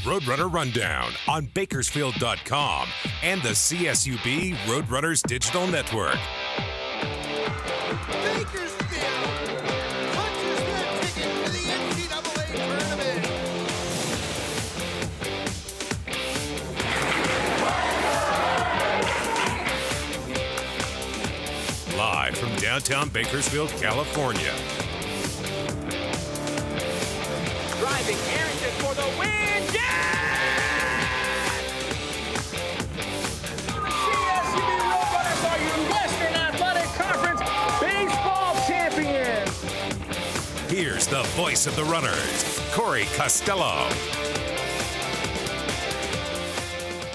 Roadrunner Rundown on Bakersfield.com and the CSUB Roadrunners Digital Network. Bakersfield punches their ticket to the NCAA tournament. Live from downtown Bakersfield, California. Driving Harrington for the win. Yes! CSUB Roadrunners are your Western Athletic Conference baseball champions. Here's the voice of the runners, Corey Costello.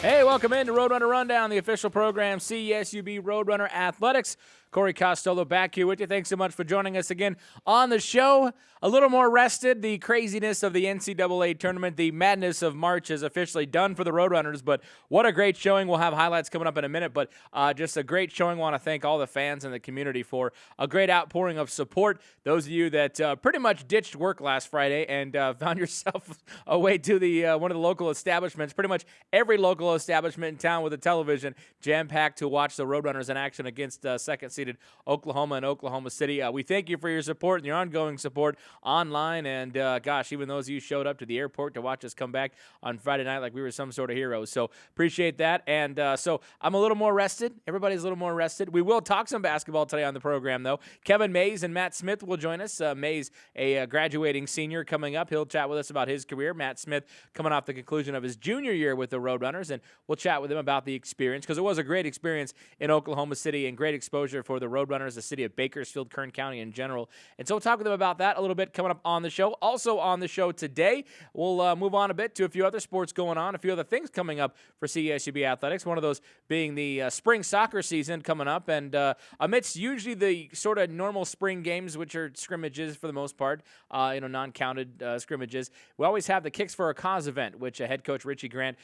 Hey, welcome into Roadrunner Rundown, the official program, CSUB Roadrunner Athletics. Corey Costello back here with you. Thanks so much for joining us again on the show. A little more rested. The craziness of the NCAA tournament, the madness of March is officially done for the Roadrunners, but what a great showing. We'll have highlights coming up in a minute, but just a great showing. Want to thank all the fans and the community for a great outpouring of support. Those of you that pretty much ditched work last Friday and found yourself a way to the one of the local establishments, pretty much every local establishment in town with a television jam-packed to watch the Roadrunners in action against second-seeded Oklahoma and Oklahoma City. We thank you for your support and your ongoing support online, and gosh, even those of you showed up to the airport to watch us come back on Friday night like we were some sort of heroes. So appreciate that. And so I'm a little more rested. Everybody's a little more rested. We will talk some basketball today on the program, though. Kevin Mays and Matt Smith will join us. Mays, a graduating senior coming up. He'll chat with us about his career. Matt Smith coming off the conclusion of his junior year with the Roadrunners, and we'll chat with him about the experience because it was a great experience in Oklahoma City and great exposure for the Roadrunners, the city of Bakersfield, Kern County in general. And so we'll talk with them about that a little bit coming up on the show. Also on the show today, we'll move on a bit to a few other sports going on, a few other things coming up for CSUB Athletics, one of those being the spring soccer season coming up. And amidst usually the sort of normal spring games, which are scrimmages for the most part, non-counted scrimmages, we always have the Kicks for a Cause event, which head coach Richie Grant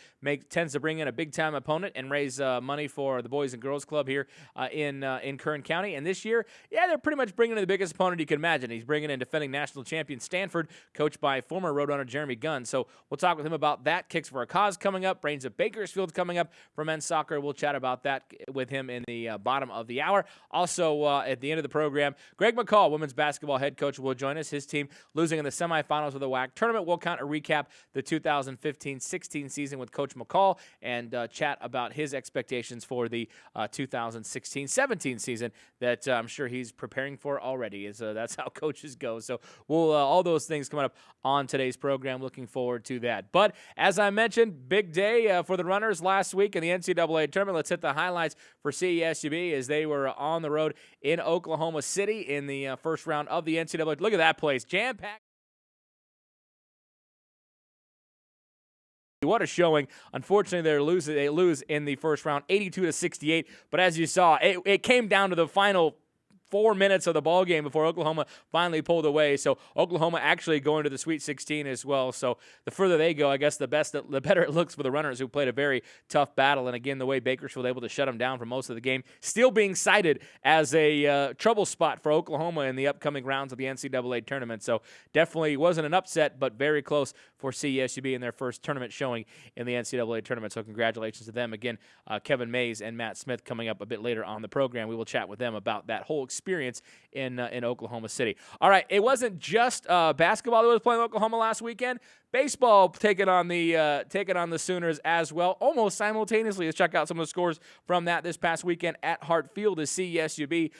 tends to bring in a big-time opponent and raise money for the Boys and Girls Club here in Kern County. And this year, they're pretty much bringing in the biggest opponent you can imagine. He's bringing in defending national champion Stanford, coached by former Roadrunner Jeremy Gunn. So we'll talk with him about that. Kicks for a Cause coming up. Brains of Bakersfield coming up for men's soccer. We'll chat about that with him in the bottom of the hour. Also, at the end of the program, Greg McCall, women's basketball head coach, will join us. His team losing in the semifinals of the WAC tournament. We'll kind of recap the 2015-16 season with Coach McCall and chat about his expectations for the 2016-17 season that I'm sure he's preparing for already. That's how coaches go. So we'll all those things coming up on today's program. Looking forward to that. But as I mentioned, big day for the runners last week in the NCAA tournament. Let's hit the highlights for CSUB as they were on the road in Oklahoma City in the first round of the NCAA. Look at that place, jam-packed. What a showing. Unfortunately, they lose in the first round, 82-68. But as you saw, it came down to the final 4 minutes of the ball game before Oklahoma finally pulled away. So Oklahoma actually going to the Sweet 16 as well. So the further they go, I guess the better it looks for the runners who played a very tough battle. And again, the way Bakersfield was able to shut them down for most of the game, still being cited as a trouble spot for Oklahoma in the upcoming rounds of the NCAA tournament. So definitely wasn't an upset, but very close for CSUB in their first tournament showing in the NCAA tournament. So congratulations to them. Again, Kevin Mays and Matt Smith coming up a bit later on the program. We will chat with them about that whole experience in Oklahoma City. All right, it wasn't just basketball that was playing Oklahoma last weekend. Baseball taking on the Sooners as well, almost simultaneously. Let's check out some of the scores from that this past weekend at Hart Field as CSUB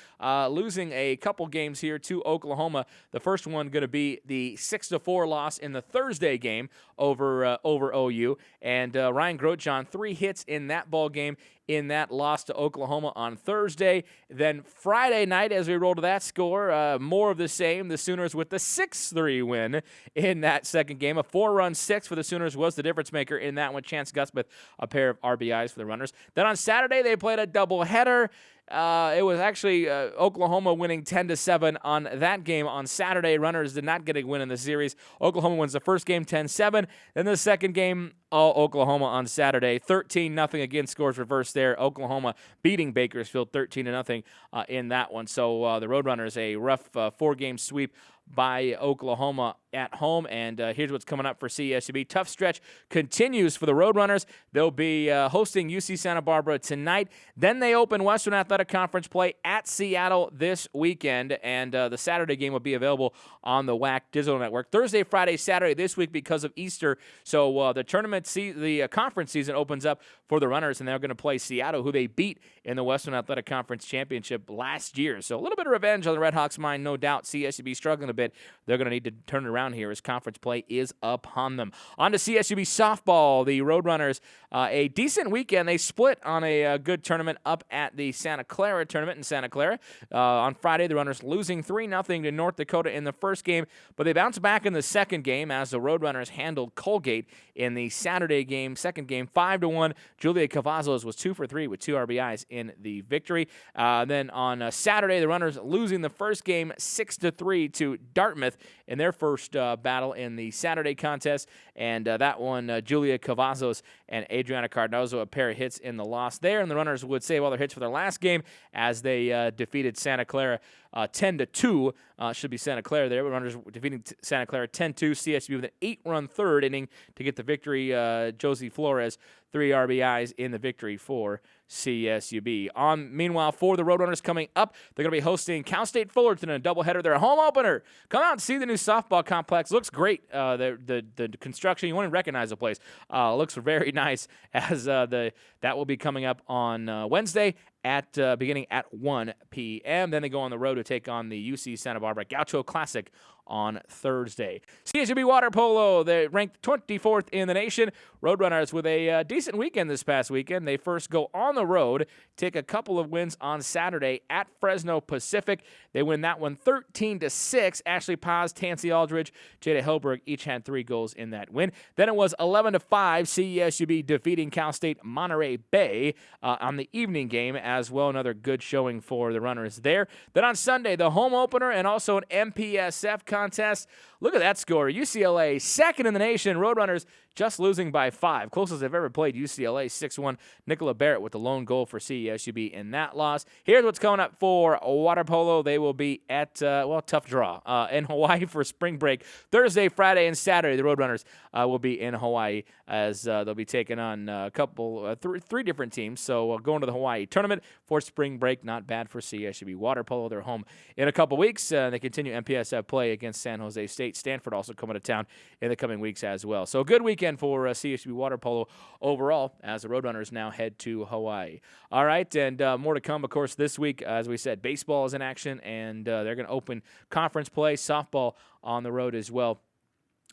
losing a couple games here to Oklahoma. The first one going to be the 6-4 loss in the Thursday game over OU, and Ryan Grotjohn 3 hits in that ball game in that loss to Oklahoma on Thursday. Then Friday night, as we roll to that score, more of the same. The Sooners with the 6-3 win in that second game. A 4-run six for the Sooners was the difference maker in that one. Chance Gusmith, a pair of RBIs for the runners. Then on Saturday, they played a doubleheader. It was actually Oklahoma winning 10-7 on that game on Saturday. Runners did not get a win in the series. Oklahoma wins the first game 10-7. Then the second game, Oklahoma on Saturday. 13-0 again, scores reversed there. Oklahoma beating Bakersfield 13-0 in that one. So the Roadrunners, a rough 4-game sweep by Oklahoma at home. And here's what's coming up for CSUB. Tough stretch continues for the Roadrunners. They'll be hosting UC Santa Barbara tonight. Then they open Western Athletic Conference play at Seattle this weekend. And the Saturday game will be available on the WAC Digital Network. Thursday, Friday, Saturday this week because of Easter. So the the conference season opens up for the Runners, and they're going to play Seattle, who they beat in the Western Athletic Conference Championship last year. So a little bit of revenge on the Redhawks' mind, no doubt. CSUB struggling a bit. They're going to need to turn it around here as conference play is upon them. On to CSUB softball. The Roadrunners, a decent weekend. They split on a good tournament up at the Santa Clara tournament in Santa Clara. On Friday, the Runners losing 3-0 to North Dakota in the first game, but they bounced back in the second game as the Roadrunners handled Colgate in the Saturday game. Second game, 5-1. Julia Cavazos was 2 for 3 with 2 RBIs in the victory. Then on Saturday, the Runners losing the first game 6-3 to Dartmouth in their first battle in the Saturday contest. And that one, Julia Cavazos and Adriana Cardozo, a pair of hits in the loss there. And the Runners would save all their hits for their last game as they defeated Santa Clara 10-2. Should be Santa Clara there. But Runners defeating Santa Clara 10-2. CSU with an 8-run third inning to get the victory. Josie Flores, 3 RBIs in the victory for CSUB. Meanwhile, for the Roadrunners coming up, they're going to be hosting Cal State Fullerton in a doubleheader. Their home opener. Come out and see the new softball complex. Looks great. The construction, you won't even recognize the place. Looks very nice as that will be coming up on Wednesday at beginning at 1 p.m. Then they go on the road to take on the UC Santa Barbara Gaucho Classic on Thursday. CSUB Water Polo, they ranked 24th in the nation. Roadrunners with a decent weekend this past weekend. They first go on the road, take a couple of wins on Saturday at Fresno Pacific. They win that one 13-6. Ashley Paz, Tansy Aldridge, Jada Helberg each had 3 goals in that win. Then it was 11-5. CSUB defeating Cal State Monterey Bay on the evening game as well. Another good showing for the Runners there. Then on Sunday, the home opener and also an MPSF contest. Look at that score. UCLA, second in the nation. Roadrunners just losing by 5. Closest they've ever played. UCLA 6-1. Nicola Barrett with the lone goal for CSUB in that loss. Here's what's coming up for water polo. They will be at, tough draw in Hawaii for spring break. Thursday, Friday, and Saturday, the Roadrunners will be in Hawaii as they'll be taking on a couple, 3 different teams. So going to the Hawaii tournament for spring break. Not bad for CSUB water polo. They're home in a couple weeks. They continue MPSF play against San Jose State. Stanford also coming to town in the coming weeks as well. So a good weekend for CSUB water polo overall as the Roadrunners now head to Hawaii. All right, and more to come, of course, this week. As we said, baseball is in action, and they're going to open conference play. Softball on the road as well.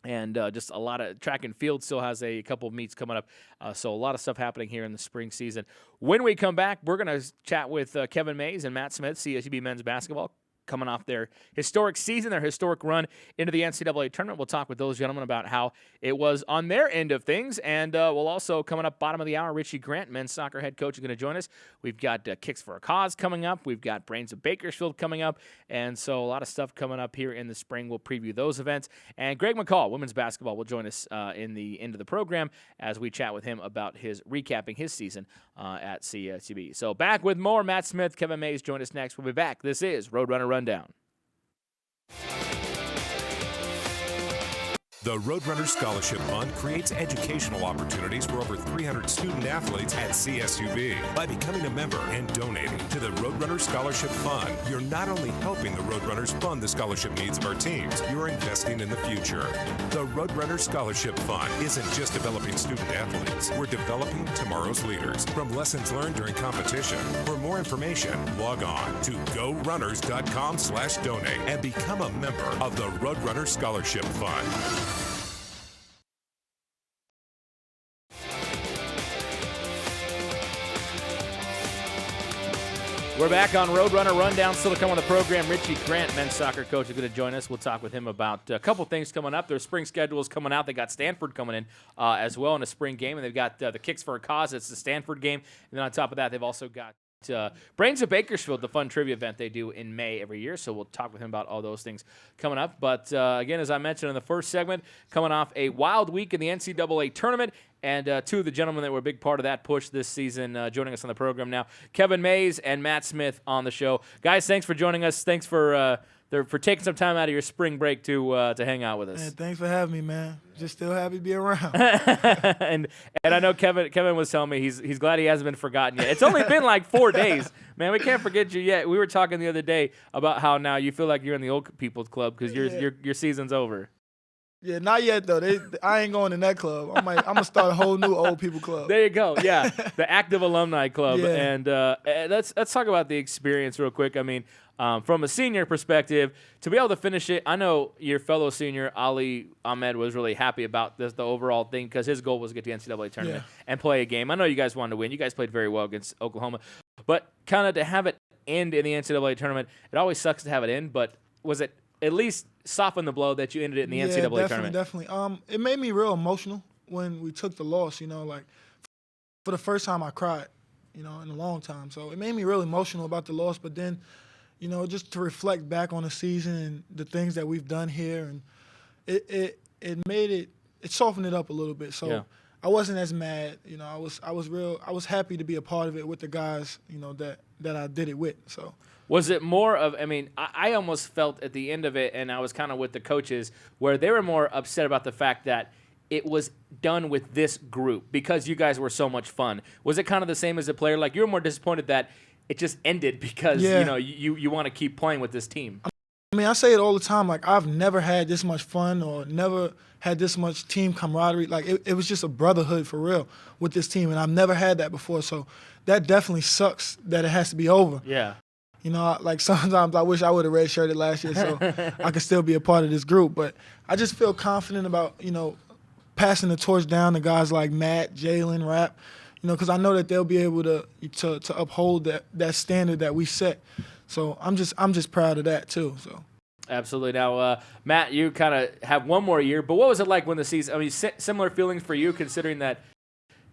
And just a lot of track and field still has a couple of meets coming up. So a lot of stuff happening here in the spring season. When we come back, we're going to chat with Kevin Mays and Matt Smith, CSUB men's basketball, coming off their historic season, their historic run into the NCAA tournament. We'll talk with those gentlemen about how it was on their end of things. And we'll also, coming up bottom of the hour, Richie Grant, men's soccer head coach, is going to join us. We've got Kicks for a Cause coming up. We've got Brains of Bakersfield coming up. And so a lot of stuff coming up here in the spring. We'll preview those events. And Greg McCall, women's basketball, will join us in the end of the program as we chat with him about recapping his season at CSUB. So back with more. Matt Smith, Kevin Mays join us next. We'll be back. This is Roadrunner Rundown. The Roadrunner Scholarship Fund creates educational opportunities for over 300 student athletes at CSUB. By becoming a member and donating to the Roadrunner Scholarship Fund, you're not only helping the Roadrunners fund the scholarship needs of our teams, you're investing in the future. The Roadrunner Scholarship Fund isn't just developing student athletes. We're developing tomorrow's leaders from lessons learned during competition. For more information, log on to gorunners.com/donate and become a member of the Roadrunner Scholarship Fund. We're back on Roadrunner Rundown. Still to come on the program, Richie Grant, men's soccer coach, is going to join us. We'll talk with him about a couple things coming up. Their spring schedule is coming out. They got Stanford coming in as well in a spring game, and they've got the Kicks for a Cause. It's the Stanford game. And then on top of that, they've also got Brains of Bakersfield, the fun trivia event they do in May every year. So we'll talk with him about all those things coming up. But again, as I mentioned in the first segment, coming off a wild week in the NCAA tournament, and 2 of the gentlemen that were a big part of that push this season joining us on the program now, Kevin Mays and Matt Smith on the show. Guys, thanks for joining us. Thanks for for taking some time out of your spring break to hang out with us. Man, thanks for having me, man. Just still happy to be around. and I know Kevin was telling me he's glad he hasn't been forgotten yet. It's only been like 4 days, man. We can't forget you yet. We were talking the other day about how now you feel like you're in the old people's club because your season's over. Yeah, not yet though. I ain't going in that club. I'm gonna start a whole new old people club. There you go. Yeah, the active alumni club. Yeah. And let's talk about the experience real quick. I mean, from a senior perspective, to be able to finish it, I know your fellow senior Ali Ahmed was really happy about the overall thing because his goal was to get to the NCAA tournament and play a game. I know you guys wanted to win. You guys played very well against Oklahoma, but kind of to have it end in the NCAA tournament, it always sucks to have it end. But was it at least soften the blow that you ended it in the NCAA tournament? Definitely. It made me real emotional when we took the loss, like for the first time I cried, in a long time. So it made me real emotional about the loss, but then, just to reflect back on the season and the things that we've done here, and it softened it up a little bit. So I wasn't as mad, I was happy to be a part of it with the guys, that I did it with. So was it more of, I almost felt at the end of it, and I was kind of with the coaches, where they were more upset about the fact that it was done with this group because you guys were so much fun. Was it kind of the same as a player? Like, you were more disappointed that it just ended because, you want to keep playing with this team? I say it all the time. Like, I've never had this much fun or never had this much team camaraderie. Like, it was just a brotherhood for real with this team, and I've never had that before. So that definitely sucks that it has to be over. Yeah. Like sometimes I wish I would have redshirted last year so I could still be a part of this group. But I just feel confident about, passing the torch down to guys like Matt, Jalen, Rap, because I know that they'll be able to uphold that standard that we set. So I'm just proud of that too. So. Absolutely. Now, Matt, you kind of have one more year, but what was it like when the season? Similar feelings for you, considering that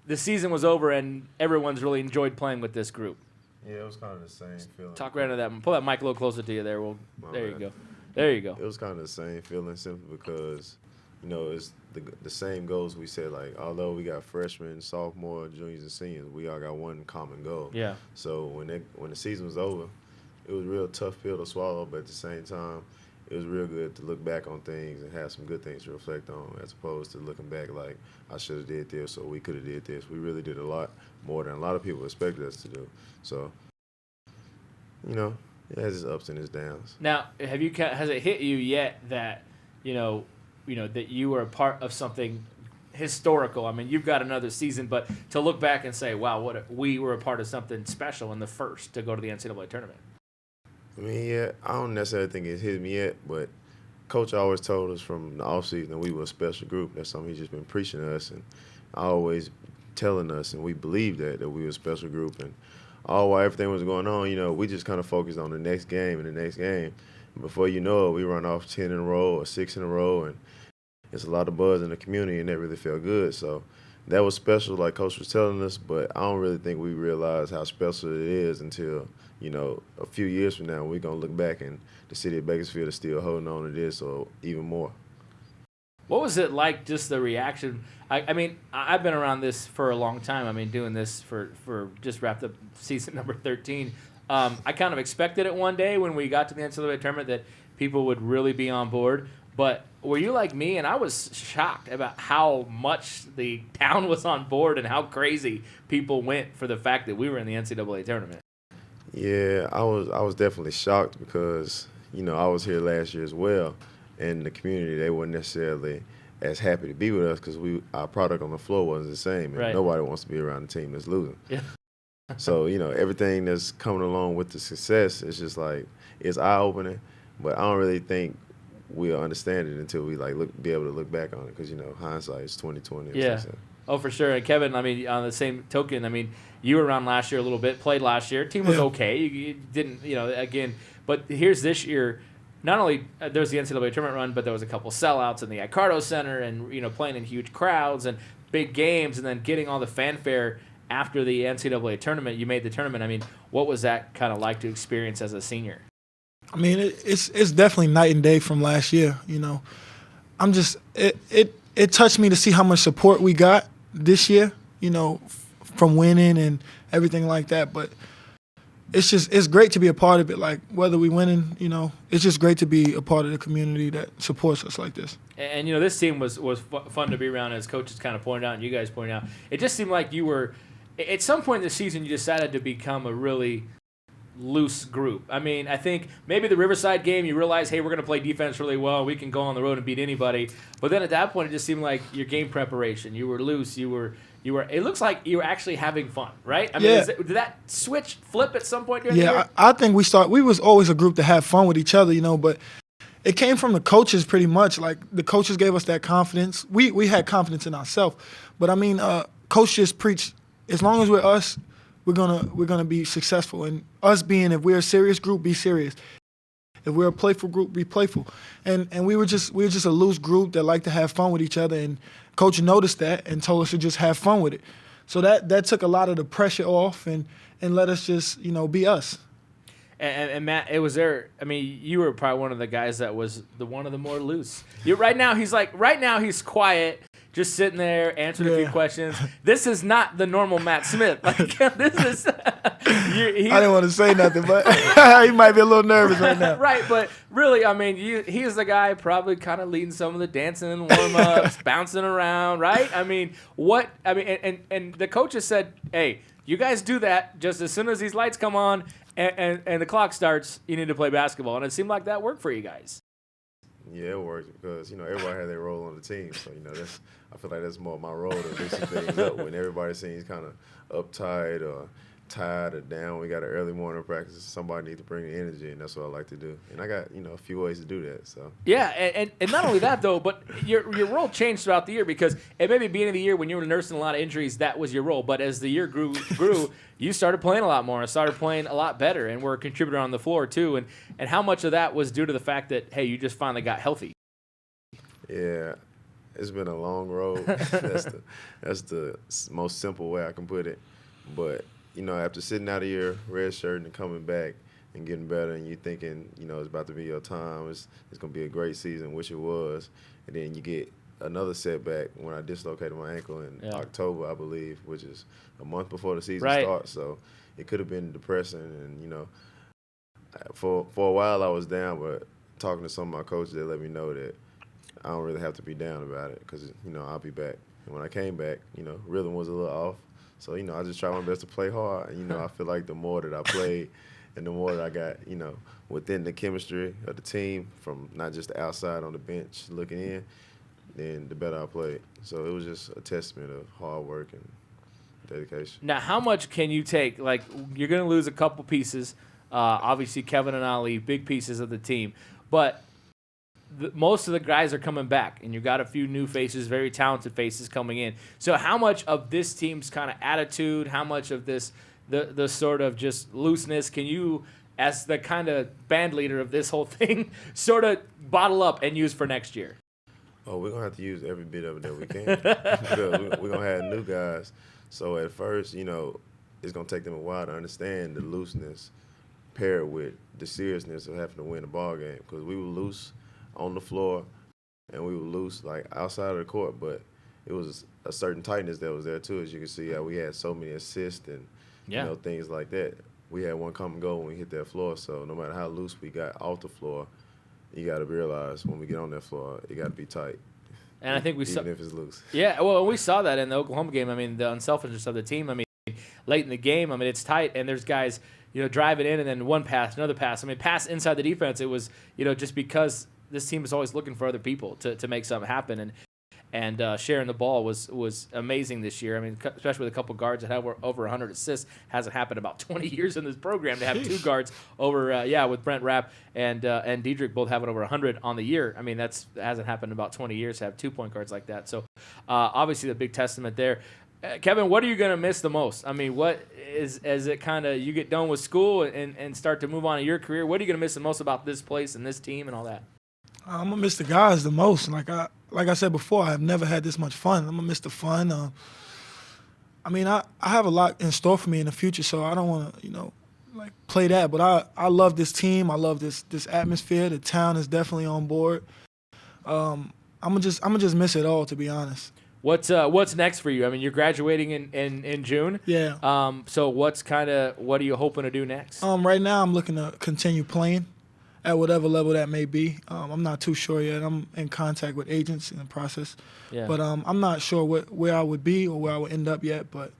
the season was over and everyone's really enjoyed playing with this group. Yeah, it was kind of the same feeling. Talk right into that. Pull that mic a little closer to you there. There you go. There you go. It was kind of the same feeling simply because, it's the same goals we said. Like, although we got freshmen, sophomore, juniors, and seniors, we all got one common goal. Yeah. So when the season was over, it was a real tough pill to swallow, but at the same time, it was real good to look back on things and have some good things to reflect on, as opposed to looking back like, I should have did this or we could have did this. We really did a lot more than a lot of people expected us to do. So, it has its ups and its downs. Now, has it hit you yet that, that you were a part of something historical? You've got another season, but to look back and say, wow, we were a part of something special in the first to go to the NCAA tournament. I don't necessarily think it's hit me yet, but Coach always told us from the offseason that we were a special group. That's something he's just been preaching to us and always telling us, and we believed that we were a special group. And all while everything was going on, we just kind of focused on the next game and the next game. And before you know it, we run off 10 in a row or 6 in a row, and it's a lot of buzz in the community, and that really felt good. So that was special, like Coach was telling us, but I don't really think we realized how special it is until a few years from now, we're going to look back and the city of Bakersfield is still holding on to this or even more. What was it like, just the reaction? I've been around this for a long time. Doing this for just wrapped up season number 13. I kind of expected it one day when we got to the NCAA tournament that people would really be on board. But were you like me? And I was shocked about how much the town was on board and how crazy people went for the fact that we were in the NCAA tournament. Yeah, I was definitely shocked because, I was here last year as well, and the community, they weren't necessarily as happy to be with us because our product on the floor wasn't the same, and nobody wants to be around a team that's losing. Yeah. So, everything that's coming along with the success, it's just like, it's eye-opening, but I don't really think we'll understand it until we be able to look back on it because, hindsight is 20/20. Yeah. Oh, for sure. And Kevin, on the same token, you were around last year a little bit, played last year. Team was okay. You didn't, again. But here's this year, not only there was the NCAA tournament run, but there was a couple sellouts in the Icardo Center and, playing in huge crowds and big games and then getting all the fanfare after the NCAA tournament. You made the tournament. What was that kind of like to experience as a senior? It's definitely night and day from last year, It touched me to see how much support we got this year, from winning and everything like that. But it's great to be a part of it. Like whether we winning, it's just great to be a part of the community that supports us like this. And this team was fun to be around, as coaches kind of pointed out and you guys pointed out. It just seemed like you were, at some point in the season, you decided to become a really loose group. I mean, I think maybe the Riverside game, you realize, hey, we're going to play defense really well. We can go on the road and beat anybody. But then at that point, it just seemed like your game preparation, you were loose. You were. It looks like you were actually having fun, right? I mean, did that switch flip at some point during the year? I think we was always a group to have fun with each other, but it came from the coaches pretty much. Like the coaches gave us that confidence. We had confidence in ourselves. But I mean, coach just preached, as long as we're us, we're gonna be successful. And us being, if we're a serious group, be serious. If we're a playful group, be playful. And we were just a loose group that liked to have fun with each other. And coach noticed that and told us to just have fun with it. So that took a lot of the pressure off and let us just be us. And Matt, it was there. I mean, you were probably one of the guys that was one of the more loose. Right now he's quiet, just sitting there answering a few questions. This is not the normal Matt Smith. Like this is. I didn't want to say nothing, but he might be a little nervous right now. Right, but really, I mean, he's the guy probably kind of leading some of the dancing and warm-ups, bouncing around, right? I mean, and the coaches said, hey, you guys do that just as soon as these lights come on and the clock starts, you need to play basketball. And it seemed like that worked for you guys. Yeah, it worked because, everybody had their role on the team. So, I feel like that's more my role to loosen things up when everybody seems kind of uptight or tired or down. We got an early morning practice. Somebody needs to bring the energy, and that's what I like to do. And I got, a few ways to do that. So yeah, and not only that though, but your role changed throughout the year because at maybe beginning of the year when you were nursing a lot of injuries, that was your role. But as the year grew, you started playing a lot more and started playing a lot better, and were a contributor on the floor too. And how much of that was due to the fact that hey, you just finally got healthy? Yeah. It's been a long road. That's the most simple way I can put it. But after sitting out a year, red shirt, and coming back and getting better, and you thinking, it's about to be your time, it's going to be a great season, which it was, and then you get another setback when I dislocated my ankle in October, I believe, which is a month before the season starts. So it could have been depressing, and for a while I was down, but talking to some of my coaches, they let me know that I don't really have to be down about it because, I'll be back. And when I came back, rhythm was a little off. So, I just try my best to play hard. And, I feel like the more that I played and the more that I got, within the chemistry of the team from not just the outside on the bench looking in, then the better I played. So it was just a testament of hard work and dedication. Now, how much can you take? Like, you're going to lose a couple pieces. Obviously, Kevin and Ali, big pieces of the team. But most of the guys are coming back, and you've got a few new faces, very talented faces coming in. So how much of this team's kind of attitude, how much of this, the sort of just looseness, can you, as the kind of band leader of this whole thing, sort of bottle up and use for next year? Oh, we're going to have to use every bit of it that we can. Because we're going to have new guys. So at first, it's going to take them a while to understand the looseness paired with the seriousness of having to win a ball game. Because we were loose on the floor, and we were loose like outside of the court, but it was a certain tightness that was there too. As you can see, how we had so many assists and things like that. We had one come and go when we hit that floor. So no matter how loose we got off the floor, you got to realize when we get on that floor, it got to be tight. And I think we saw, even if it's loose. Yeah, well, we saw that in the Oklahoma game. I mean, the unselfishness of the team. I mean, late in the game, I mean, it's tight, and there's guys, driving in, and then one pass, another pass. I mean, pass inside the defense. It was, just because this team is always looking for other people to make something happen, and sharing the ball was amazing this year. I mean, especially with a couple guards that have over 100 assists. Hasn't happened about 20 years in this program to have two guards over, with Brent Rapp and Diedrich both having over 100 on the year. I mean, that hasn't happened in about 20 years to have 2 point guards like that. So obviously the big testament there. Kevin, what are you going to miss the most? I mean, what is, as it kind of, you get done with school and start to move on in your career, what are you going to miss the most about this place and this team and all that? I'm gonna miss the guys the most. Like I said before, I've never had this much fun. I'm gonna miss the fun. I mean, I have a lot in store for me in the future, so I don't want to, play that. But I love this team. I love this atmosphere. The town is definitely on board. I'm gonna just miss it all, to be honest. What's next for you? I mean, you're graduating in June. Yeah. So what are you hoping to do next? Right now, I'm looking to continue playing at whatever level that may be. I'm not too sure yet. I'm in contact with agents in the process. Yeah. But I'm not sure where I would be or where I would end up yet. But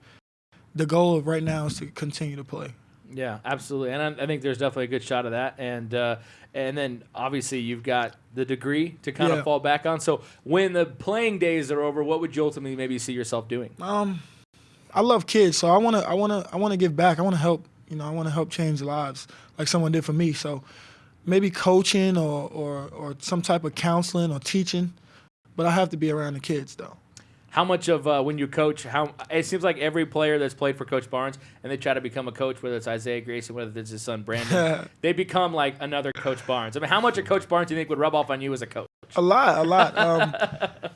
the goal of right now is to continue to play. Yeah, absolutely, and I think there's definitely a good shot of that, and then obviously you've got the degree to kind of fall back on. So when the playing days are over, what would you ultimately maybe see yourself doing? I love kids, so I wanna give back. I wanna help. I wanna help change lives like someone did for me. So maybe coaching or some type of counseling or teaching, but I have to be around the kids though. How much of when you coach, it seems like every player that's played for Coach Barnes and they try to become a coach, whether it's Isaiah Grayson, whether it's his son Brandon, they become like another Coach Barnes. I mean, how much of Coach Barnes do you think would rub off on you as a coach? A lot.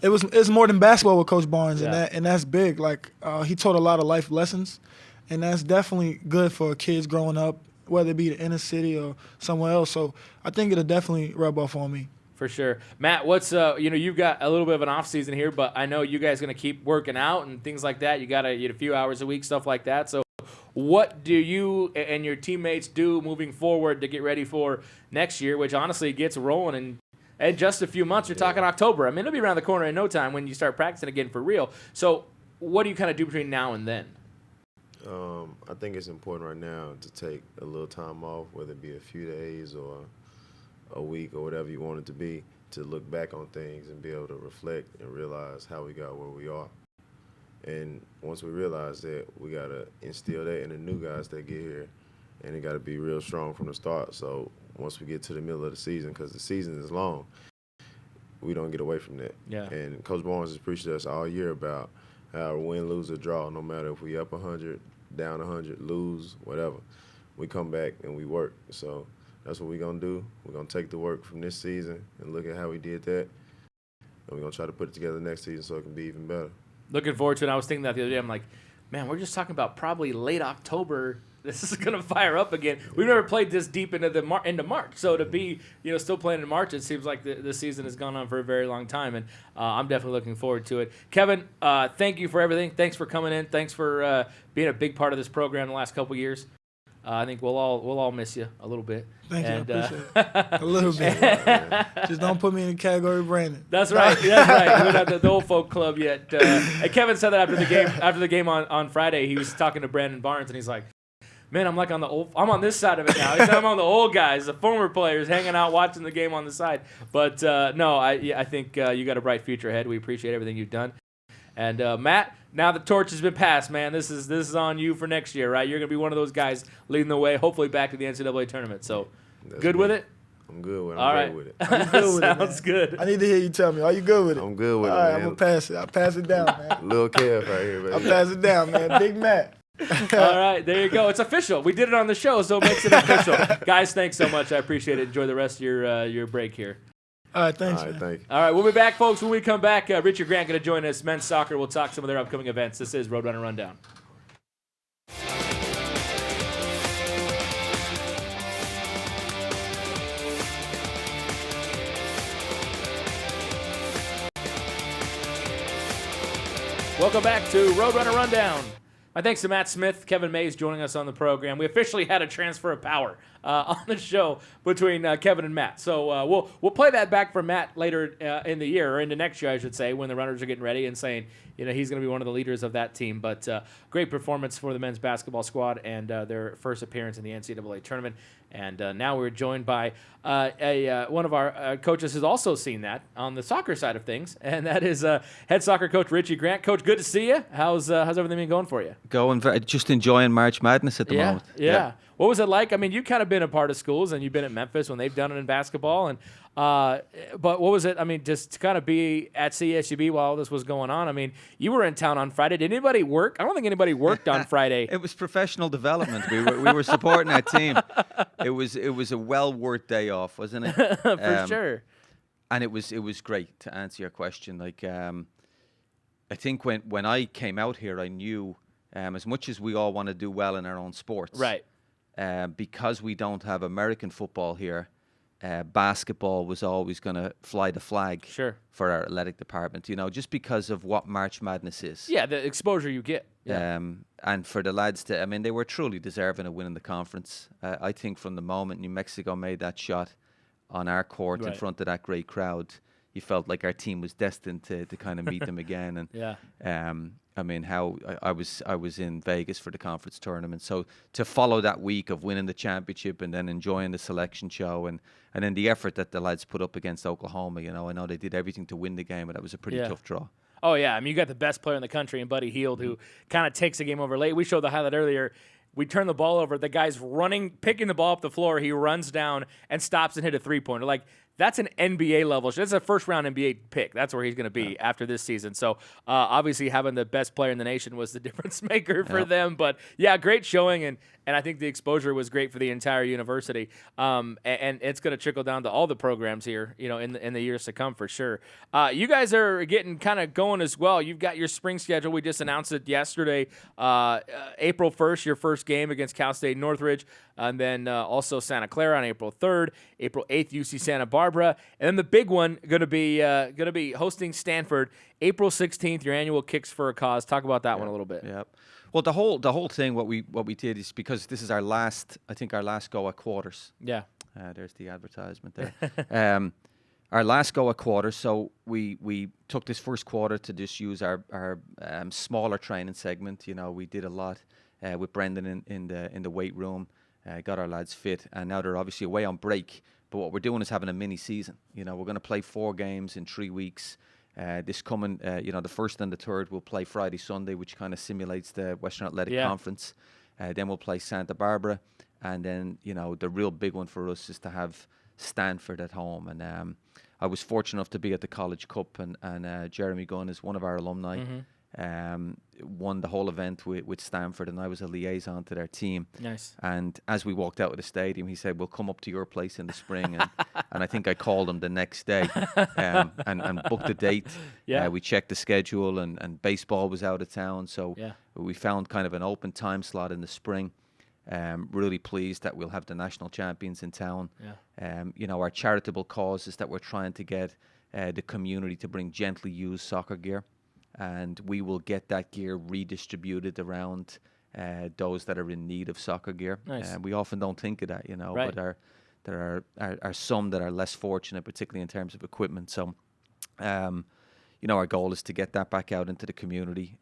It's more than basketball with Coach Barnes, and that's big. Like he taught a lot of life lessons, and that's definitely good for kids growing up, whether it be the inner city or somewhere else. So I think it'll definitely rub off on me. For sure. Matt, what's you've got a little bit of an off season here, but I know you guys going to keep working out and things like that. You got a few hours a week, stuff like that. So what do you and your teammates do moving forward to get ready for next year, which honestly gets rolling in just a few months? You're talking October. I mean, it'll be around the corner in no time when you start practicing again for real. So what do you kind of do between now and then? I think it's important right now to take a little time off, whether it be a few days or a week or whatever you want it to be, to look back on things and be able to reflect and realize how we got where we are. And once we realize that, we got to instill that in the new guys that get here, and it got to be real strong from the start. So once we get to the middle of the season, because the season is long, we don't get away from that. Yeah. And Coach Barnes has preached to us all year about how win, lose, or draw, no matter if we up 100, down 100, lose, whatever, we come back and we work. So that's what we're going to do. We're going to take the work from this season and look at how we did that. And we're going to try to put it together next season so it can be even better. Looking forward to it. I was thinking that the other day. I'm like, man, we're just talking about probably late October. This is going to fire up again. We've never played this deep into March. So to be still playing in March, it seems like the season has gone on for a very long time. And I'm definitely looking forward to it. Kevin, thank you for everything. Thanks for coming in. Thanks for being a big part of this program the last couple of years. I think we'll all miss you a little bit. Thank you. I appreciate it. A little bit. Just don't put me in the category of Brandon. That's right. That's right. We're not the old folk club yet. And Kevin said that after the game on Friday, he was talking to Brandon Barnes, and he's like, "Man, I'm on this side of it now. He said, I'm on the old guys, the former players, hanging out watching the game on the side." But no, I think you got a bright future ahead. We appreciate everything you've done. And Matt, now the torch has been passed, man. This is on you for next year, right? You're gonna be one of those guys leading the way, hopefully back to the NCAA tournament. So, good with it? I'm good with it. All I'm right. great with it. I'm good with it, Sounds good. I need to hear you tell me. Are you good with it? I'm good with All it, right, man. I'm gonna pass it. I'll pass it down, man. Little Kev right here, baby. I'll pass it down, man. Big Matt. All right, there you go. It's official. We did it on the show, so it makes it official. Guys, thanks so much. I appreciate it. Enjoy the rest of your break here. All right, thanks, All right, man. thank you. All right, we'll be back, folks. When we come back, Richard Grant going to join us. Men's soccer. We'll talk some of their upcoming events. This is Roadrunner Rundown. Welcome back to Roadrunner Rundown. My thanks to Matt Smith, Kevin Mays joining us on the program. We officially had a transfer of power on the show between Kevin and Matt. So we'll play that back for Matt later in the year, or into next year, I should say, when the runners are getting ready and saying, he's going to be one of the leaders of that team. But great performance for the men's basketball squad and their first appearance in the NCAA tournament. And now we're joined by one of our coaches who's also seen that on the soccer side of things, and that is head soccer coach Richie Grant. Coach, good to see you. How's everything been going for you? Just enjoying March Madness at the moment. Yeah. What was it like? I mean, you've kind of been a part of schools, and you've been at Memphis when they've done it in basketball. And but what was it? I mean, just to kind of be at CSUB while all this was going on. I mean, you were in town on Friday. Did anybody work? I don't think anybody worked on Friday. It was professional development. We were supporting our team. It was a well worth day off, wasn't it? For sure. And it was great, to answer your question. Like I think when I came out here, I knew as much as we all want to do well in our own sports, right? Because we don't have American football here, basketball was always going to fly the flag Sure. for our athletic department, just because of what March Madness is. Yeah, the exposure you get. Yeah. And for the lads they were truly deserving of winning the conference. I think from the moment New Mexico made that shot on our court in Right. front of that great crowd, you felt like our team was destined to kind of meet them again. And Yeah. I was in Vegas for the conference tournament, so to follow that week of winning the championship and then enjoying the selection show and then the effort that the lads put up against Oklahoma, I know they did everything to win the game, but that was a pretty tough draw. Oh, yeah. I mean, you got the best player in the country in Buddy Hield, who kind of takes the game over late. We showed the highlight earlier. We turn the ball over. The guy's running, picking the ball up the floor. He runs down and stops and hit a three-pointer. Like, that's an NBA level. That's a first-round NBA pick. That's where he's going to be after this season. So, obviously, having the best player in the nation was the difference maker for them. But, yeah, great showing, and I think the exposure was great for the entire university. And it's going to trickle down to all the programs here, in the years to come for sure. You guys are getting kind of going as well. You've got your spring schedule. We just announced it yesterday. April 1st, your first game against Cal State Northridge, and then also Santa Clara on April 3rd, April 8th, UC Santa Barbara, and then the big one going to be hosting Stanford April 16th. Your annual Kicks for a Cause. Talk about that one a little bit. Yep. Well, the whole thing, what we did is because this is our last go at quarters. Yeah. There's the advertisement there. Our last go at quarters, so we took this first quarter to just use our smaller training segment. We did a lot with Brendan in the weight room, got our lads fit, and now they're obviously away on break. But what we're doing is having a mini season. We're going to play 4 games in 3 weeks. This coming, the first and the third, we'll play Friday, Sunday, which kind of simulates the Western Athletic Conference. Then we'll play Santa Barbara, and then the real big one for us is to have Stanford at home. And I was fortunate enough to be at the College Cup, and Jeremy Gunn is one of our alumni. Won the whole event with Stanford, and I was a liaison to their team. Nice. And as we walked out of the stadium, he said, "We'll come up to your place in the spring." And I think I called him the next day and booked a date. Yeah. We checked the schedule, and baseball was out of town, so we found kind of an open time slot in the spring. Really pleased that we'll have the national champions in town. Our charitable cause is that we're trying to get the community to bring gently used soccer gear, and we will get that gear redistributed around those that are in need of soccer gear. Nice. We often don't think of that, Right. but there are some that are less fortunate, particularly in terms of equipment. So, our goal is to get that back out into the community.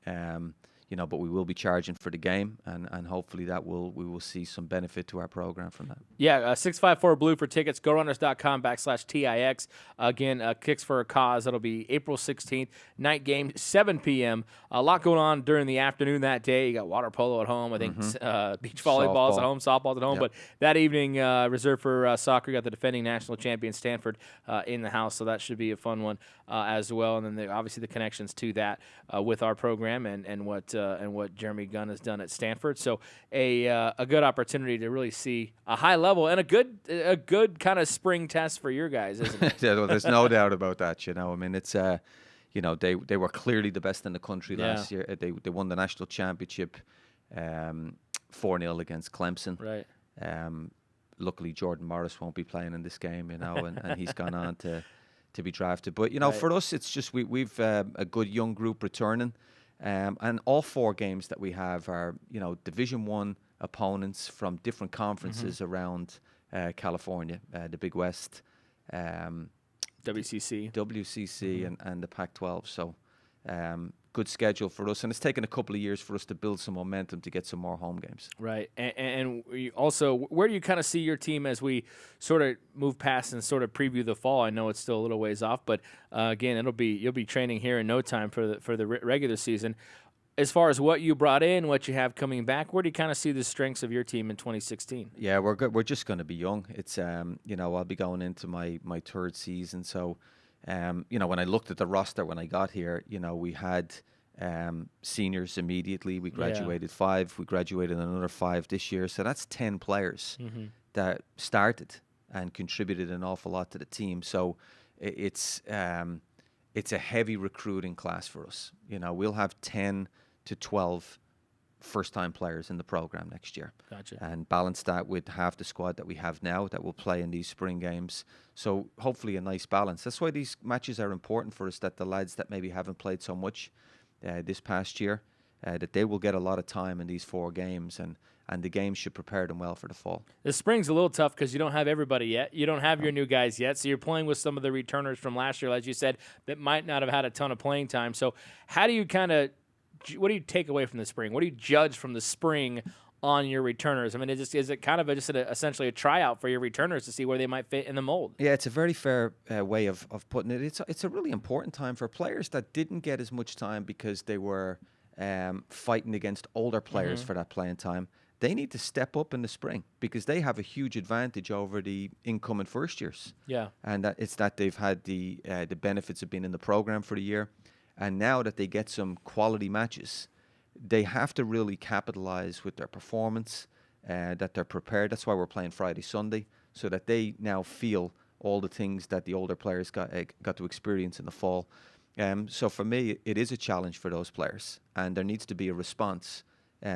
But we will be charging for the game, and hopefully we will see some benefit to our program from that. Yeah, 654 Blue for tickets. GoRunners.com/TIX. Again, Kicks for a Cause. That'll be April 16th. Night game, 7 p.m. A lot going on during the afternoon that day. You got water polo at home. I think beach volleyball's at home, softball's at home. But that evening, reserved for soccer, you got the defending national champion Stanford in the house. So that should be a fun one as well. And then obviously the connections to that with our program and what Jeremy Gunn has done at Stanford. So a good opportunity to really see a high level and a good kind of spring test for your guys, isn't it? Well, there's no doubt about that. It's they were clearly the best in the country last year. They won the national championship 4-0 against Clemson. Right. Luckily, Jordan Morris won't be playing in this game, and he's gone on to be drafted. But Right. for us, it's just we've a good young group returning. And all 4 games that we have are, Division I opponents from different conferences around California, the Big West, WCC, and the Pac-12. So good schedule for us. And it's taken a couple of years for us to build some momentum to get some more home games. Right. And we also, where do you kind of see your team as we sort of move past and sort of preview the fall? I know it's still a little ways off, but again, you'll be training here in no time for the regular season. As far as what you brought in, what you have coming back, where do you kind of see the strengths of your team in 2016? Yeah, we're good. We're just going to be young. It's I'll be going into my 3rd season, so when I looked at the roster when I got here, we had seniors immediately. We graduated 5. We graduated another 5 this year. So that's 10 players that started and contributed an awful lot to the team. So it's a heavy recruiting class for us. We'll have 10 to 12 first-time players in the program next year. Gotcha. And balance that with half the squad that we have now that will play in these spring games. So hopefully a nice balance. That's why these matches are important for us, that the lads that maybe haven't played so much this past year, that they will get a lot of time in these 4 games, and the games should prepare them well for the fall. The spring's a little tough because you don't have everybody yet. You don't have your new guys yet, so you're playing with some of the returners from last year, as you said, that might not have had a ton of playing time. So how do you what do you take away from the spring? What do you judge from the spring on your returners? I mean, is it kind of essentially a tryout for your returners to see where they might fit in the mold? Yeah, it's a very fair way of putting it. It's a really important time for players that didn't get as much time because they were fighting against older players for that playing time. They need to step up in the spring because they have a huge advantage over the incoming first years. Yeah. And it's that they've had the benefits of being in the program for the year. And now that they get some quality matches, they have to really capitalize with their performance, that they're prepared. That's why we're playing Friday, Sunday, so that they now feel all the things that the older players got to experience in the fall. So for me, it is a challenge for those players, and there needs to be a response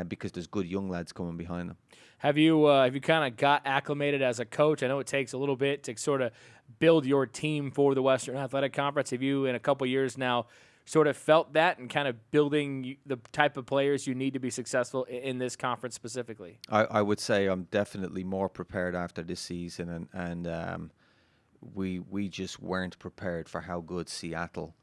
because there's good young lads coming behind them. Have you kind of got acclimated as a coach? I know it takes a little bit to sort of build your team for the Western Athletic Conference. Have you, in a couple years now, sort of felt that and kind of building the type of players you need to be successful in this conference specifically? I would say I'm definitely more prepared after this season, and we just weren't prepared for how good Seattle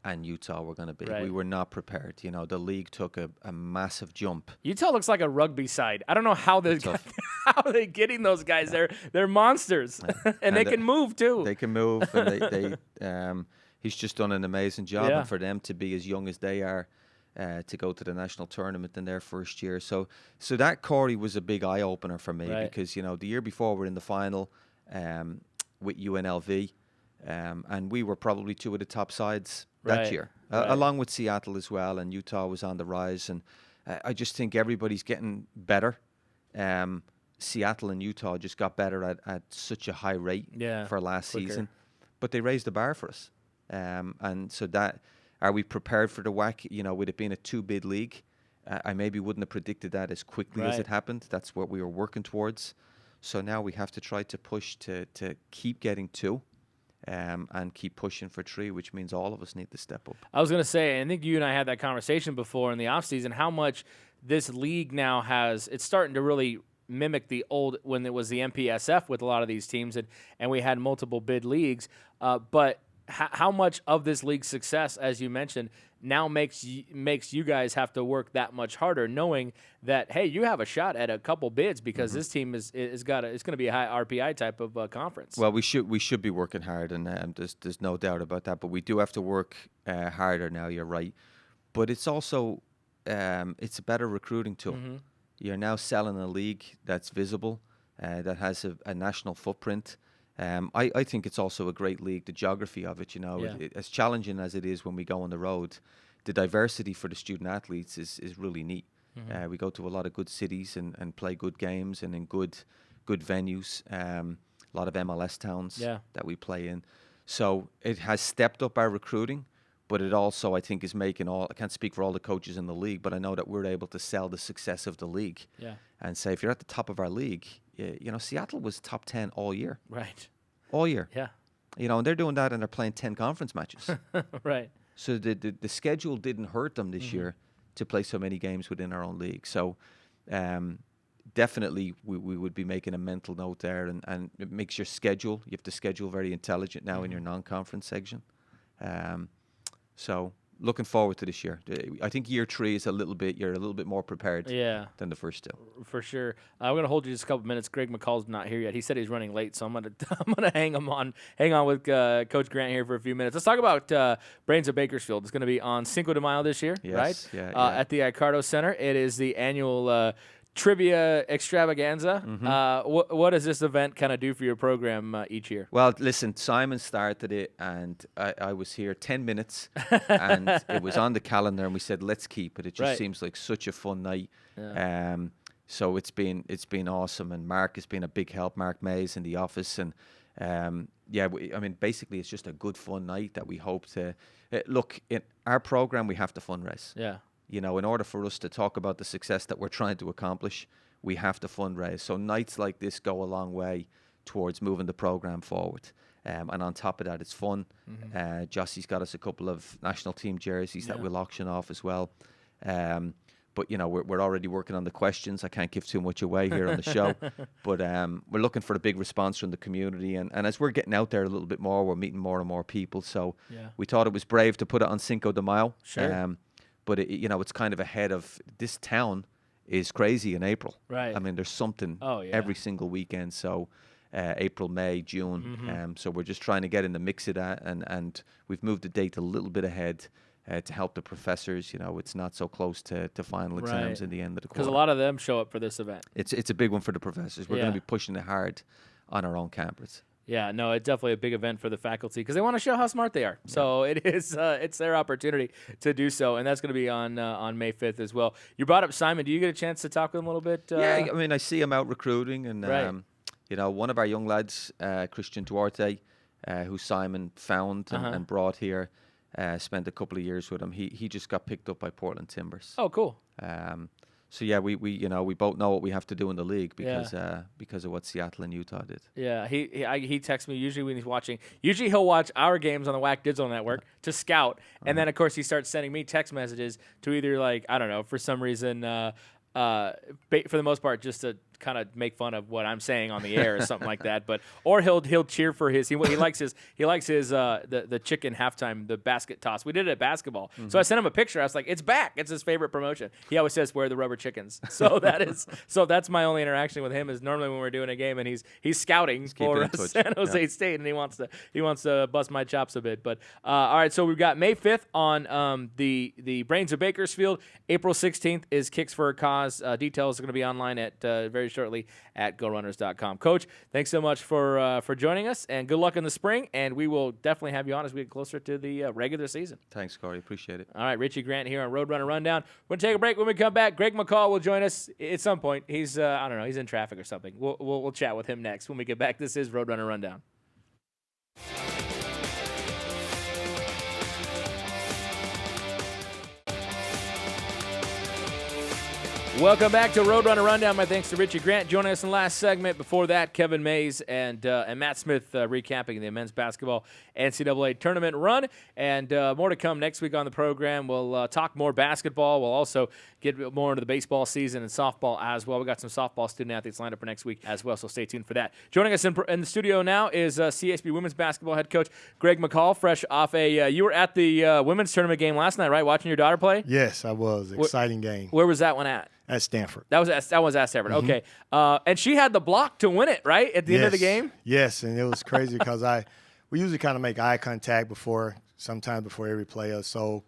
and Utah were going to be. Right. We were not prepared. You know, the league took a massive jump. Utah looks like a rugby side. I don't know how how are they getting those guys. They're monsters, and they can move too. They can move, and he's just done an amazing job. Yeah. And for them to be as young as they are, to go to the national tournament in their first year. So that, Corey, was a big eye-opener for me because, you know, the year before we're in the final with UNLV, and we were probably 2 of the top sides that year, along with Seattle as well, and Utah was on the rise. And I just think everybody's getting better. Seattle and Utah just got better at such a high rate for last season, but they raised the bar for us. And so that, are we prepared for the WAC? You know, with it being a 2-bid league, I maybe wouldn't have predicted that as quickly as it happened. That's what we were working towards. So now we have to try to push to keep getting 2 and keep pushing for 3, which means all of us need to step up. I was going to say, I think you and I had that conversation before in the offseason, how much this league now has, it's starting to really mimic the old, when it was the MPSF with a lot of these teams, and we had multiple bid leagues, but how much of this league's success, as you mentioned, now makes you guys have to work that much harder, knowing that, hey, you have a shot at a couple bids because this team it's going to be a high RPI type of conference. Well, we should be working hard, and there's no doubt about that. But we do have to work harder now. You're right, but it's also it's a better recruiting tool. You're now selling a league that's visible, that has a national footprint. I think it's also a great league, the geography of it, you know, as challenging as it is when we go on the road, the diversity for the student athletes is really neat. We go to a lot of good cities and play good games and in good venues, a lot of MLS towns that we play in. So it has stepped up our recruiting, but it also, I think, is making I can't speak for all the coaches in the league, but I know that we're able to sell the success of the league and say, if you're at the top of our league, you know, Seattle was top 10 all year. Right. All year. Yeah. You know, and they're doing that and they're playing 10 conference matches. Right. So the schedule didn't hurt them this year to play so many games within our own league. So definitely we would be making a mental note there, and it makes your schedule, you have to schedule very intelligent now in your non-conference section. So looking forward to this year. I think year 3 is you're a little bit more prepared than the first 2. For sure. We're going to hold you just a couple minutes. Greg McCall's not here yet. He said he's running late, so I'm gonna hang on with Coach Grant here for a few minutes. Let's talk about Brains of Bakersfield. It's going to be on Cinco de Mayo this year, right? At the Icardo Center. It is the annual trivia extravaganza. What does this event kind of do for your program each year? Well, listen, Simon started it, and I was here 10 minutes, and it was on the calendar, and we said, let's keep it. It just seems like such a fun night. So it's been awesome, and Mark has been a big help. Mark Mays in the office, and I mean, basically, it's just a good fun night that we hope to look in our program. We have to fundraise. you know, in order for us to talk about the success that we're trying to accomplish, we have to fundraise. So nights like this go a long way towards moving the program forward. And on top of that, it's fun. Jossie's got us a couple of national team jerseys that we'll auction off as well. But, you know, we're already working on the questions. I can't give too much away here on the show. But we're looking for a big response from the community. And as we're getting out there a little bit more, we're meeting more and more people. So we thought it was brave to put it on Cinco de Mayo. Sure. But, you know, it's kind of ahead of this town is crazy in April. Right. I mean, there's something every single weekend. So April, May, June. So we're just trying to get in the mix of that. And we've moved the date a little bit ahead to help the professors. You know, it's not so close to final exams in the end of the quarter. Because a lot of them show up for this event. It's a big one for the professors. We're going to be pushing it hard on our own campus. Yeah, no, it's definitely a big event for the faculty because they want to show how smart they are. So it is, it's their opportunity to do so, and that's going to be on May 5th as well. You brought up Simon. Do you get a chance to talk with him a little bit? Yeah, I mean, I see him out recruiting, and you know, one of our young lads, Christian Duarte, who Simon found and brought here, spent a couple of years with him. He just got picked up by Portland Timbers. Oh, cool. So yeah, we you know, we both know what we have to do in the league because of what Seattle and Utah did. Yeah, he texts me usually when he's watching. Usually he'll watch our games on the WAC Digital Network to scout, and then of course he starts sending me text messages to either, like, I don't know, for some reason, for the most part, just to kind of make fun of what I'm saying on the air or something like that. But or he'll cheer for his he likes his the chicken halftime, the basket toss. We did it at basketball. So I sent him a picture. I was like, it's back. It's his favorite promotion. He always says, where are the rubber chickens? So that's my only interaction with him is normally when we're doing a game and he's scouting for San Jose State and he wants to bust my chops a bit. But all right, so we've got May 5th on the Brains of Bakersfield. April 16th is Kicks for a Cause. Details are going to be online at very shortly at GoRunners.com. Coach, thanks so much for joining us, and good luck in the spring, and we will definitely have you on as we get closer to the regular season. Thanks, Corey. Appreciate it. All right, Richie Grant here on Roadrunner Rundown. We're going to take a break. When we come back, Greg McCall will join us at some point. He's, I don't know, he's in traffic or something. We'll chat with him next when we get back. This is Roadrunner Rundown. Welcome back to Roadrunner Rundown. My thanks to Richie Grant joining us in the last segment. Before that, Kevin Mays and Matt Smith recapping the men's basketball NCAA tournament run. And more to come next week on the program. We'll talk more basketball. We'll also get more into the baseball season and softball as well. We got some softball student athletes lined up for next week as well, so stay tuned for that. Joining us in the studio now is CSB women's basketball head coach Greg McCall, fresh off you were at the women's tournament game last night, right? Watching your daughter play? Yes, I was. Exciting game. Where was that one at? At Stanford. That was at Stanford. Mm-hmm. Okay. And she had the block to win it, right? At the end of the game? Yes, and it was crazy because we usually kind of make eye contact sometimes before every player. So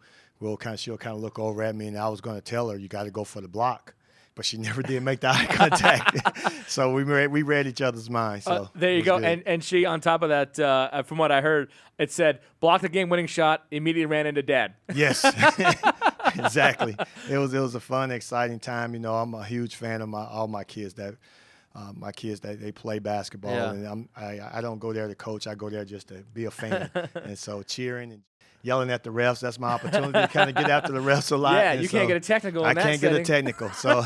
she'll kind of look over at me, and I was going to tell her, you got to go for the block. But she never did make the eye contact. So we read each other's minds. So there you go. And she, on top of that, from what I heard, it said, blocked the game-winning shot, immediately ran into dad. Yes, exactly. It was a fun, exciting time. You know, I'm a huge fan of all my kids that they play basketball, and I don't go there to coach. I go there just to be a fan. And so cheering and yelling at the refs, that's my opportunity to kind of get after the refs a lot. Yeah, you can't get a technical in that I can't setting. get a technical, so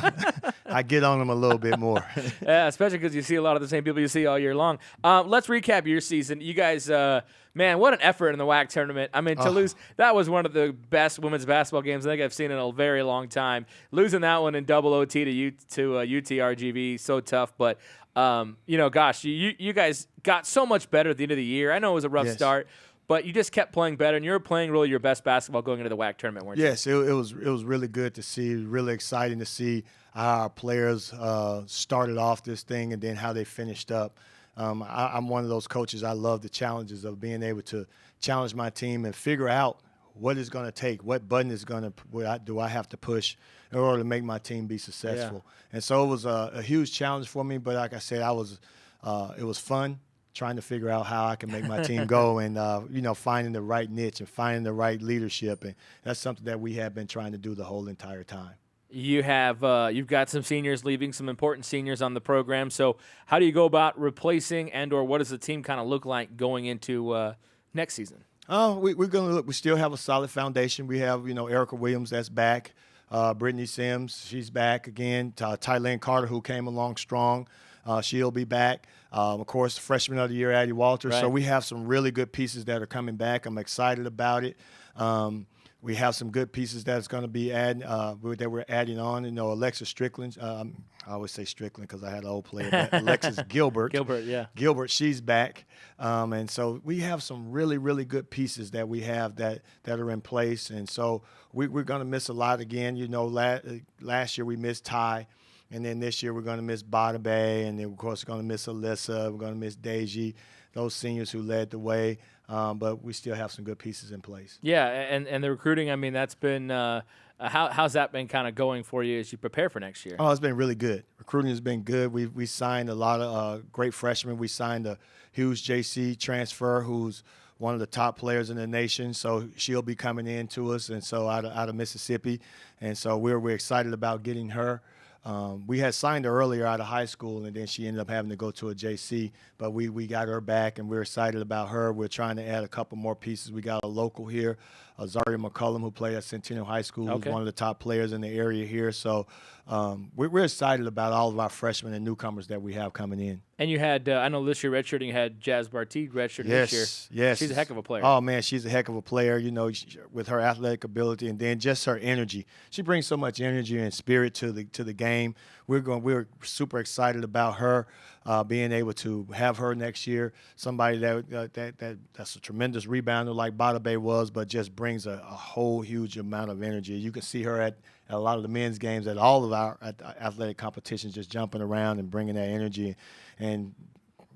I get on them a little bit more. Yeah, especially because you see a lot of the same people you see all year long. Let's recap your season. You guys, man, what an effort in the WAC tournament. I mean, to lose, that was one of the best women's basketball games I think I've seen in a very long time. Losing that one in double OT to UTRGV, so tough. But, gosh, you guys got so much better at the end of the year. I know it was a rough start. But you just kept playing better, and you were playing really your best basketball going into the WAC tournament, weren't you? Yes, it was really good to see, really exciting to see how our players started off this thing and then how they finished up. I'm one of those coaches. I love the challenges of being able to challenge my team and figure out what it's going to take, what button do I have to push in order to make my team be successful. Yeah. And so it was a huge challenge for me, but like I said, it was fun. Trying to figure out how I can make my team go and, finding the right niche and finding the right leadership. And that's something that we have been trying to do the whole entire time. You've got some seniors leaving, some important seniors on the program. So how do you go about replacing or what does the team kind of look like going into next season? We're going to look. We still have a solid foundation. We have, Erica Williams that's back. Brittany Sims, she's back again. Tylane Carter, who came along strong, she'll be back. Of course, freshman of the year, Addie Walters. Right. So we have some really good pieces that are coming back. I'm excited about it. We have some good pieces that's going to be that we're adding on. You know, Alexis Strickland. I always say Strickland because I had an old player. But Alexis Gilbert. Gilbert, she's back. And so we have some really, really good pieces that we have that are in place. And so we're going to miss a lot again. You know, last year we missed Ty. And then this year we're going to miss Bada Bay. And then, of course, we're going to miss Alyssa. We're going to miss Deji, those seniors who led the way. But we still have some good pieces in place. Yeah, and the recruiting, I mean, that's been how's that been kind of going for you as you prepare for next year? Oh, it's been really good. Recruiting has been good. We signed a lot of great freshmen. We signed a huge JC transfer who's one of the top players in the nation. So she'll be coming in to us, and so out of Mississippi. And so we're excited about getting her. We had signed her earlier out of high school, and then she ended up having to go to a JC. But we got her back, and we're excited about her. We're trying to add a couple more pieces. We got a local here, Zaria McCullum, who played at Centennial High School, who's one of the top players in the area here. So we're excited about all of our freshmen and newcomers that we have coming in. And you had, I know this year redshirting, you had Jazz Bartigue redshirting this year. Yes. She's a heck of a player. Oh, man, she's a heck of a player, you know, with her athletic ability and then just her energy. She brings so much energy and spirit to the game. We're super excited about her being able to have her next year. Somebody that's a tremendous rebounder like Bada Bay was, but just brings a whole huge amount of energy. You can see her at a lot of the men's games, at all of our athletic competitions, just jumping around and bringing that energy. And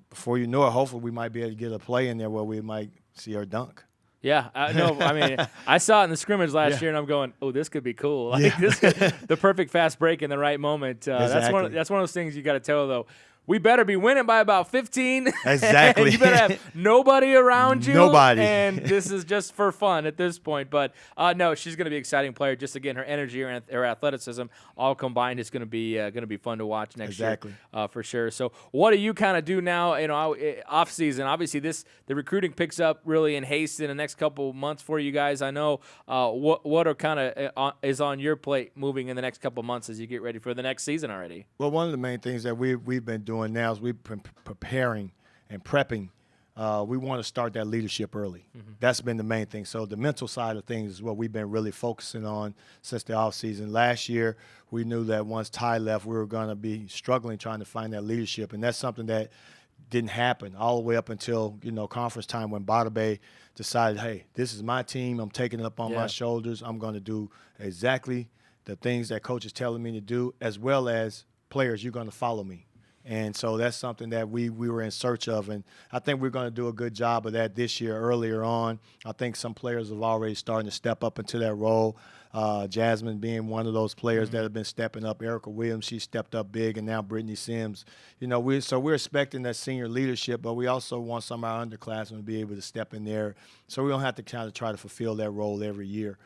before you know it, hopefully we might be able to get a play in there where we might see her dunk. Yeah, I mean, I saw it in the scrimmage last year, and I'm going, oh, this could be cool. Like the perfect fast break in the right moment. Exactly. That's one of those things you got to tell, though. We better be winning by about 15. Exactly. You better have nobody around you. Nobody. And this is just for fun at this point. But, no, she's going to be an exciting player. Just, again, her energy, her athleticism, all combined is going to be fun to watch next year. For sure. So what do you kind of do now, you know, off season? Obviously, the recruiting picks up really in haste in the next couple months for you guys. I know what are kind of is on your plate moving in the next couple months as you get ready for the next season already? Well, one of the main things that we've been doing now is we've been preparing and prepping. We want to start that leadership early. That's been the main thing. So the mental side of things is what we've been really focusing on since the offseason. Last year, we knew that once Ty left, we were going to be struggling trying to find that leadership, and that's something that didn't happen all the way up until, you know, conference time when Bada Bay decided, hey, this is my team. I'm taking it up on my shoulders. I'm going to do exactly the things that coach is telling me to do, as well as players, you're going to follow me. And so that's something that we were in search of, and I think we're going to do a good job of that this year earlier on. I think some players have already started to step up into that role. Jasmine being one of those players that have been stepping up. Erica Williams, she stepped up big, and now Brittany Sims. You know, we're expecting that senior leadership, but we also want some of our underclassmen to be able to step in there, so we don't have to kind of try to fulfill that role every year.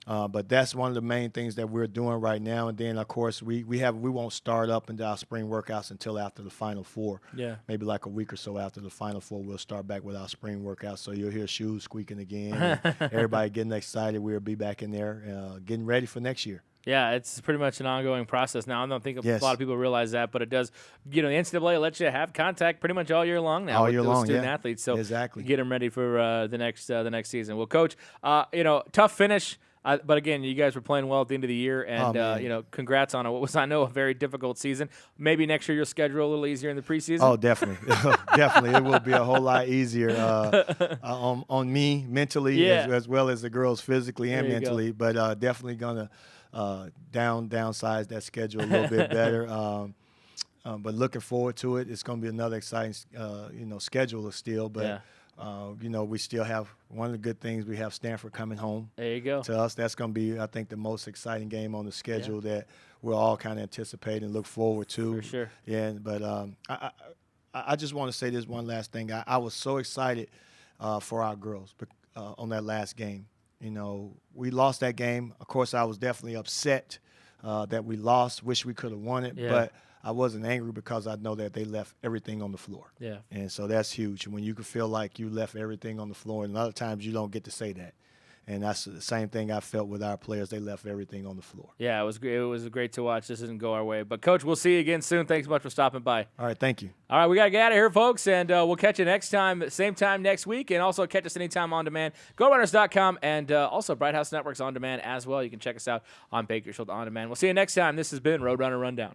But that's one of the main things that we're doing right now. And then, of course, we won't start up into our spring workouts until after the Final Four. Yeah. Maybe like a week or so after the Final Four, we'll start back with our spring workouts. So you'll hear shoes squeaking again. Everybody getting excited. We'll be back in there getting ready for next year. Yeah, it's pretty much an ongoing process now. I don't think a lot of people realize that, but it does. You know, the NCAA lets you have contact pretty much all year long now with those student athletes. So get them ready for the next season. Well, Coach, you know, tough finish. But again, you guys were playing well at the end of the year, and you know, congrats on what was, I know, a very difficult season. Maybe next year you'll schedule a little easier in the preseason. Oh, definitely, definitely, it will be a whole lot easier on me mentally as well as the girls physically and mentally. But definitely gonna downsize that schedule a little bit better. But looking forward to it. It's going to be another exciting schedule still. But you know, we still have one of the good things. We have Stanford coming home. There you go. To us, that's going to be, I think, the most exciting game on the schedule that we're all kind of anticipating and look forward to. For sure. Yeah, but I just want to say this one last thing. I was so excited for our girls on that last game. You know, we lost that game. Of course, I was definitely upset that we lost. Wish we could have won it, but I wasn't angry because I know that they left everything on the floor. Yeah. And so that's huge. When you can feel like you left everything on the floor, and a lot of times you don't get to say that. And that's the same thing I felt with our players. They left everything on the floor. Yeah, it was great. It was great to watch. This didn't go our way. But, Coach, we'll see you again soon. Thanks so much for stopping by. All right, thank you. All right, we got to get out of here, folks, and we'll catch you next time, same time next week, and also catch us anytime on demand. GoRunners.com, and also Bright House Networks on demand as well. You can check us out on Bakersfield on demand. We'll see you next time. This has been Roadrunner Rundown.